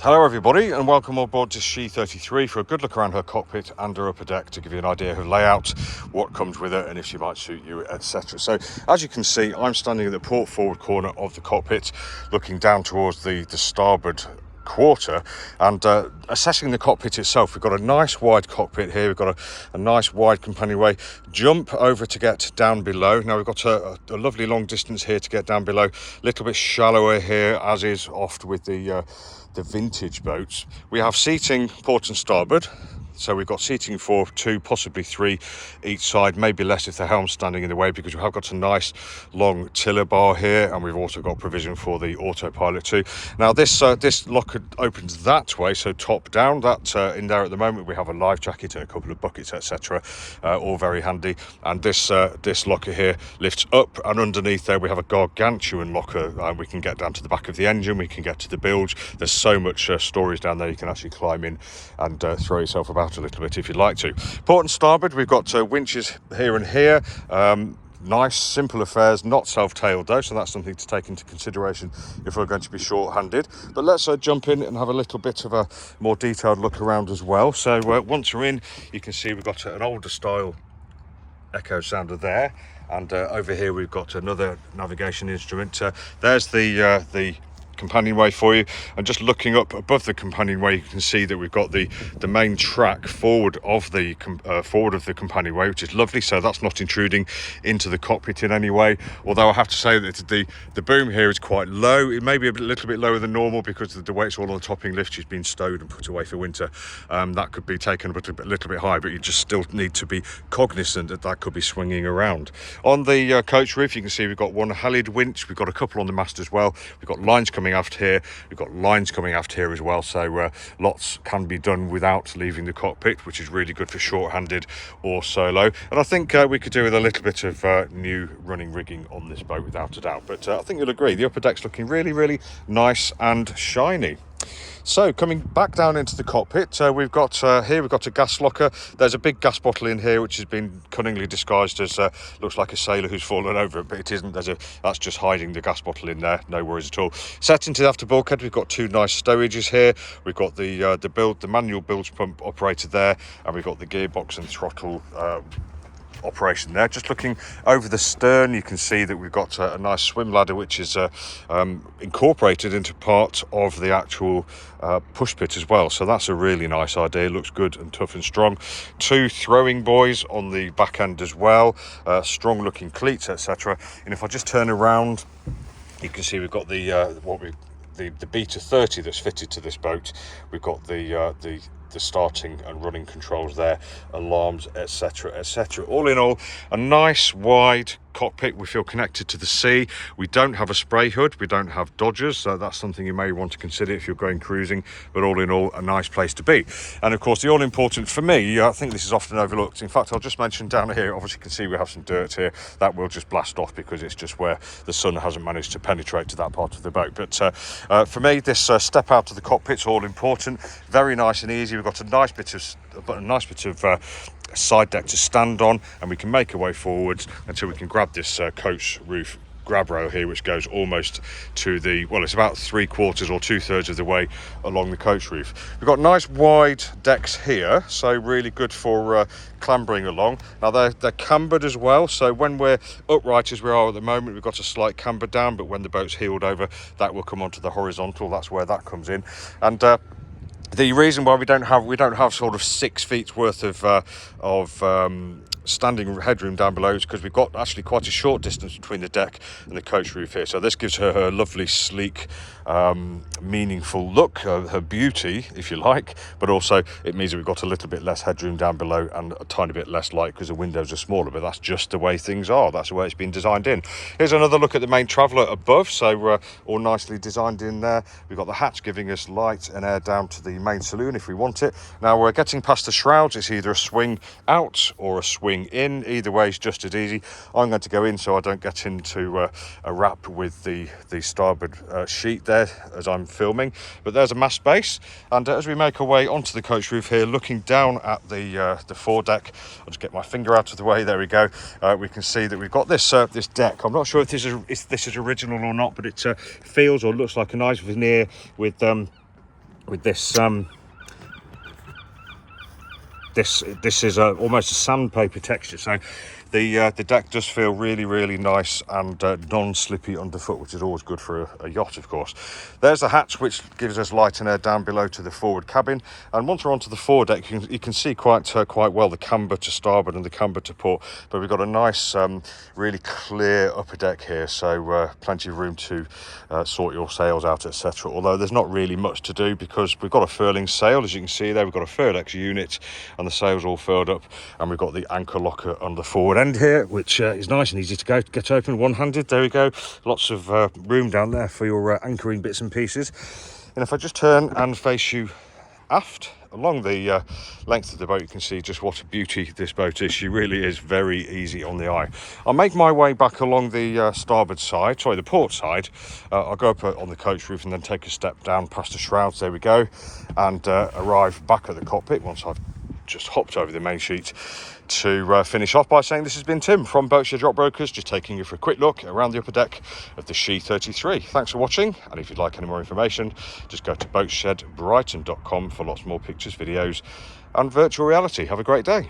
Hello everybody and welcome on board to She 33 for a good look around her cockpit and her upper deck to give you an idea of her layout, what comes with it and if she might suit you, etc. So as you can see, I'm standing at the port forward corner of the cockpit looking down towards the starboard quarter and assessing the cockpit itself. We've got a nice wide cockpit here. We've got a nice wide companionway jump over to get down below. Now we've got a lovely long distance here to get down below, a little bit shallower here as is oft with the vintage boats. We have seating port and starboard, so we've got seating for two, possibly three each side, maybe less if the helm's standing in the way, because we have got a nice long tiller bar here, and we've also got provision for the autopilot too. Now this locker opens that way, so top down. That in there at the moment we have a life jacket and a couple of buckets, etc. All very handy. And this locker here lifts up, and underneath there we have a gargantuan locker. We can get down to the back of the engine, we can get to the bilge. There's so much storage down there, you can actually climb in and throw yourself about a little bit if you'd like to. Port and starboard, we've got winches here and here. Nice, simple affairs, not self-tailed though, so that's something to take into consideration if we're going to be short-handed. But let's jump in and have a little bit of a more detailed look around as well. So once we're in, you can see we've got an older style echo sounder there, and over here we've got another navigation instrument. There's the companionway for you, and just looking up above the companionway you can see that we've got the main track forward of the companionway, which is lovely. So that's not intruding into the cockpit in any way, although I have to say that the boom here is quite low. It may be a little bit lower than normal because the weight's all on the topping lift. She's been stowed and put away for winter. That could be taken up a little bit high, but you just still need to be cognizant that could be swinging around. On the coach roof you can see we've got one hallied winch, we've got a couple on the mast as well, we've got lines coming aft here, we've got lines coming aft here as well, so lots can be done without leaving the cockpit, which is really good for short-handed or solo. And I think we could do with a little bit of new running rigging on this boat without a doubt, but I think you'll agree the upper deck's looking really nice and shiny. So coming back down into the cockpit, we've got a gas locker. There's a big gas bottle in here which has been cunningly disguised as looks like a sailor who's fallen over it, but it isn't. That's just hiding the gas bottle in there, no worries at all. Set into the after bulkhead, we've got two nice stowages here. We've got the manual bilge pump operated there, and we've got the gearbox and throttle operation there. Just looking over the stern you can see that we've got a nice swim ladder which is incorporated into part of the actual push pit as well, so that's a really nice idea. Looks good and tough and strong. Two throwing buoys on the back end as well, strong looking cleats, etc. And if I just turn around you can see we've got the Beta 30 that's fitted to this boat. We've got the starting and running controls there, alarms, etc. All in all, a nice wide cockpit. We feel connected to the sea. We don't have a spray hood, we don't have dodgers, so that's something you may want to consider if you're going cruising, but all in all a nice place to be. And of course the all important for me, I think this is often overlooked, in fact I'll just mention down here, obviously you can see we have some dirt here that will just blast off because it's just where the sun hasn't managed to penetrate to that part of the boat. But for me this step out of the cockpit's all important, very nice and easy. We've got a nice bit of side deck to stand on, and we can make our way forwards until we can grab this coach roof grab rail here, which goes almost to it's about 3/4 or 2/3 of the way along the coach roof. We've got nice wide decks here, so really good for clambering along. Now they're cambered as well, so when we're upright as we are at the moment we've got a slight camber down, but when the boat's heeled over that will come onto the horizontal. That's where that comes in. And the reason why we don't have sort of 6 feet worth of standing headroom down below is because we've got actually quite a short distance between the deck and the coach roof here. So this gives her lovely, sleek, meaningful look, her beauty, if you like, but also it means that we've got a little bit less headroom down below and a tiny bit less light because the windows are smaller, but that's just the way things are. That's the way it's been designed in. Here's another look at the main traveller above, so all nicely designed in there. We've got the hatch giving us light and air down to the main saloon if we want it. Now we're getting past the shrouds, it's either a swing out or a swing in. Either way is just as easy. I'm going to go in so I don't get into a wrap with the starboard sheet there as I'm filming, but there's a mast base. And as we make our way onto the coach roof here, looking down at the foredeck, I'll just get my finger out of the way, there we go. We can see that we've got this deck. I'm not sure if this is original or not, but it feels or looks like a nice veneer with with this this is almost a sandpaper texture, so the deck does feel really nice and non-slippy underfoot, which is always good for a yacht, of course. There's the hatch, which gives us light and air down below to the forward cabin, and once we're onto the foredeck, you can see quite well the camber to starboard and the camber to port, but we've got a nice really clear upper deck here, so plenty of room to sort your sails out, etc. Although there's not really much to do because we've got a furling sail, as you can see there. We've got a furled unit and the sails all furled up, and we've got the anchor locker on the forward end here, which is nice and easy to get open one-handed. There we go, lots of room down there for your anchoring bits and pieces. And if I just turn and face you aft along the length of the boat, you can see just what a beauty this boat is. She really is very easy on the eye. I'll make my way back along the starboard side, sorry, the port side. I'll go up on the coach roof and then take a step down past the shrouds, there we go, and arrive back at the cockpit once I've just hopped over the main sheet to finish off by saying this has been Tim from Boatshed Yacht Brokers, just taking you for a quick look around the upper deck of the She 33. Thanks for watching, and if you'd like any more information, just go to boatshedbrighton.com for lots more pictures, videos and virtual reality. Have a great day.